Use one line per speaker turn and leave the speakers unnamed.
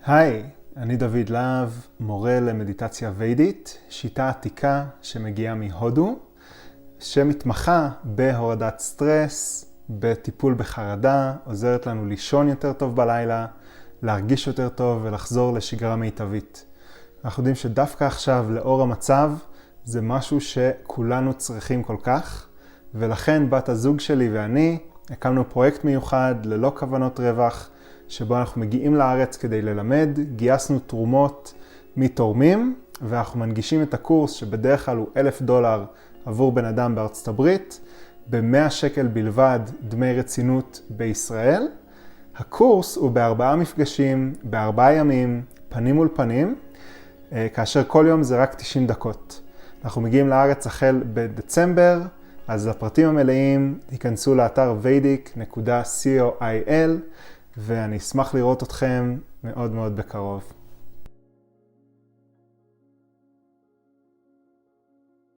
היי, אני דוד להב, מורה למדיטציה ויידית, שיטה עתיקה שמגיעה מהודו, שמתמחה בהורדת סטרס, בטיפול בחרדה, עוזרת לנו לישון יותר טוב בלילה, להרגיש יותר טוב ולחזור לשגרה מיטבית. אנחנו יודעים שדווקא עכשיו, לאור המצב, זה משהו שכולנו צריכים כל כך, ולכן בת הזוג שלי ואני הקמנו פרויקט מיוחד ללא כוונות רווח, שבו אנחנו מגיעים לארץ כדי ללמד, גייסנו תרומות מתורמים, ואנחנו מנגישים את הקורס שבדרך כלל הוא $1,000 עבור בן אדם בארצות הברית, ב-100 שקל בלבד דמי רצינות בישראל. הקורס הוא ב4 מפגשים, ב4 ימים, פנים מול פנים, כאשר כל יום זה רק 90 דקות. אנחנו מגיעים לארץ החל בדצמבר, אז לפרטים המלאים תיכנסו לאתר vedic.co.il, ואני אשמח לראות אתכם מאוד מאוד בקרוב.